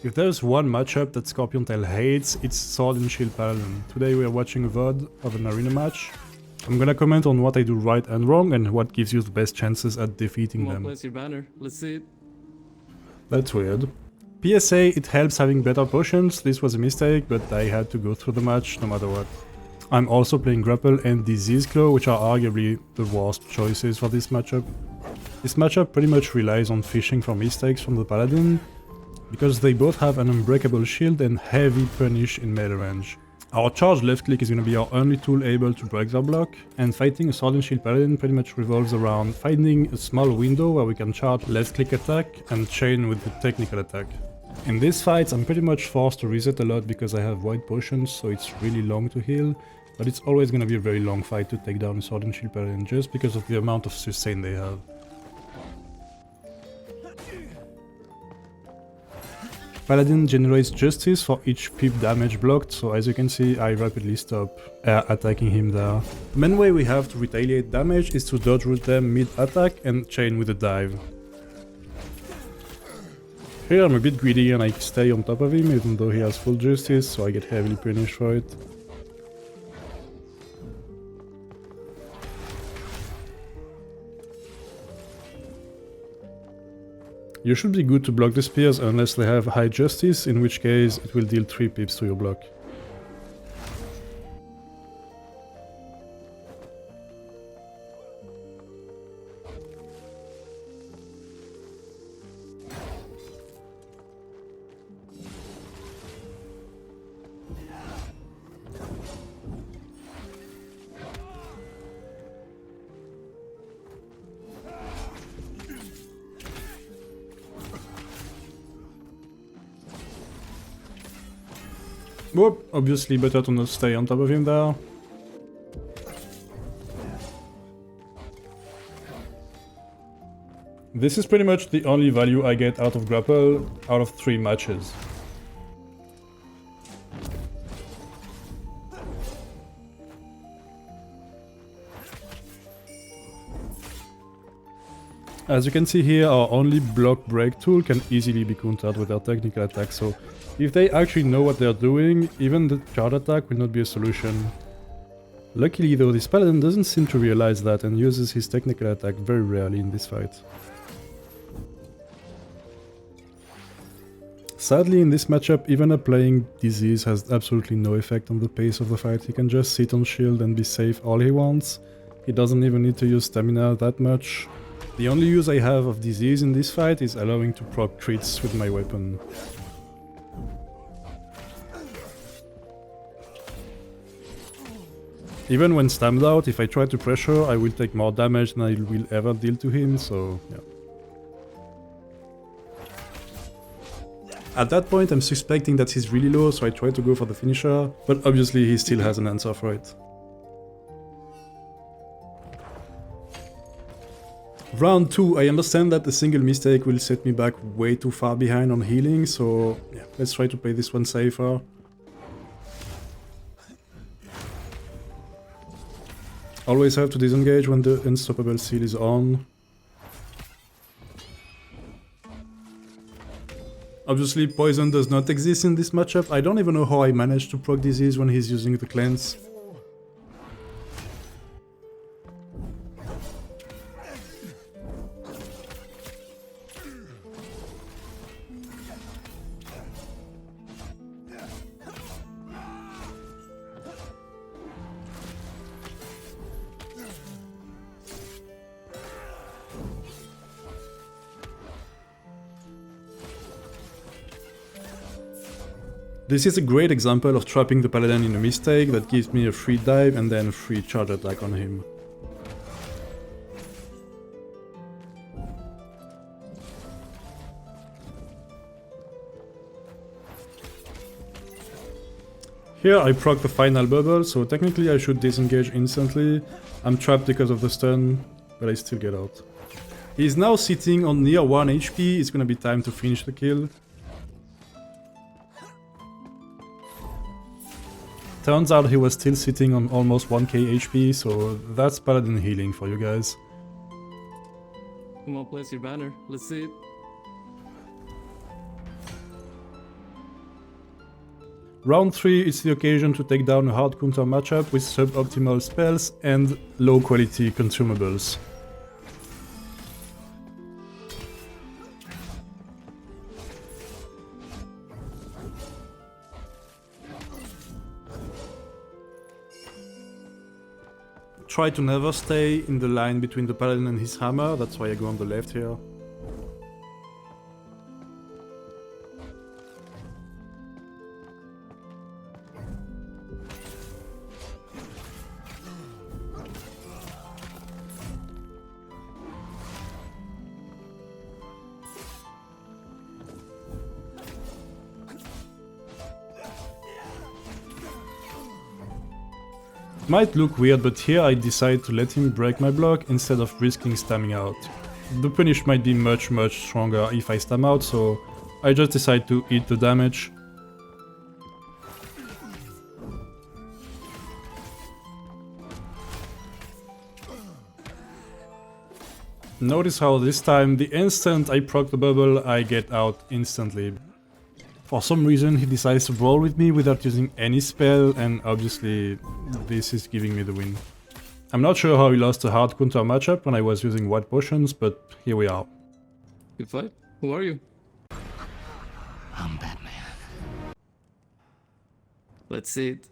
If there's one matchup that Scorpion Tail hates, it's Sword and Shield Paladin. Today we are watching a VOD of an arena match. I'm gonna comment on what I do right and wrong and what gives you the best chances at defeating them. Place your banner. Let's see it. That's weird. PSA, it helps having better potions. This was a mistake, but I had to go through the match no matter what. I'm also playing Grapple and Disease Claw, which are arguably the worst choices for this matchup. This matchup pretty much relies on fishing for mistakes from the Paladin, because they both have an unbreakable shield and heavy punish in melee range. Our charged left click is going to be our only tool able to break their block, and fighting a Sword and Shield Paladin pretty much revolves around finding a small window where we can charge left click attack and chain with the technical attack. In these fights I'm pretty much forced to reset a lot because I have white potions, so it's really long to heal, but it's always going to be a very long fight to take down a Sword and Shield Paladin just because of the amount of sustain they have. Paladin generates justice for each pip damage blocked, so as you can see I rapidly stop attacking him there. The main way we have to retaliate damage is to dodge root them mid-attack and chain with a dive. Here I'm a bit greedy and I stay on top of him even though he has full justice, so I get heavily punished for it. You should be good to block the spears unless they have high justice, in which case it will deal 3 pips to your block. Whoop, obviously better to not stay on top of him there. This is pretty much the only value I get out of Grapple out of 3 matches. As you can see here, our only block break tool can easily be countered with our technical attack, so if they actually know what they're doing, even the charge attack will not be a solution. Luckily though, this Paladin doesn't seem to realize that and uses his technical attack very rarely in this fight. Sadly in this matchup, even applying Disease has absolutely no effect on the pace of the fight. He can just sit on shield and be safe all he wants. He doesn't even need to use stamina that much. The only use I have of Disease in this fight is allowing to proc crits with my weapon. Even when stammed out, if I try to pressure, I will take more damage than I will ever deal to him, so yeah. At that point I'm suspecting that he's really low, so I try to go for the finisher, but obviously he still has an answer for it. Round 2, I understand that a single mistake will set me back way too far behind on healing, so yeah, let's try to play this one safer. Always have to disengage when the unstoppable seal is on. Obviously poison does not exist in this matchup. I don't even know how I managed to proc Disease when he's using the cleanse. This is a great example of trapping the Paladin in a mistake that gives me a free dive and then a free charge attack on him. Here I proc the final bubble, so technically I should disengage instantly. I'm trapped because of the stun, but I still get out. He's now sitting on near 1 HP, it's gonna be time to finish the kill. Turns out he was still sitting on almost 1k HP, so that's Paladin healing for you guys. Come on, place your banner. Let's see it. Round 3 is the occasion to take down a hard counter matchup with suboptimal spells and low quality consumables. Try to never stay in the line between the paladin and his hammer, that's why I go on the left here. Might look weird, but here I decide to let him break my block instead of risking stamming out. The punish might be much stronger if I stam out, so I just decide to eat the damage. Notice how this time, the instant I proc the bubble, I get out instantly. For some reason he decides to brawl with me without using any spell, and obviously this is giving me the win. I'm not sure how he lost a hard counter matchup when I was using white potions, but here we are. Good fight. Who are you? I'm Batman. Let's see it.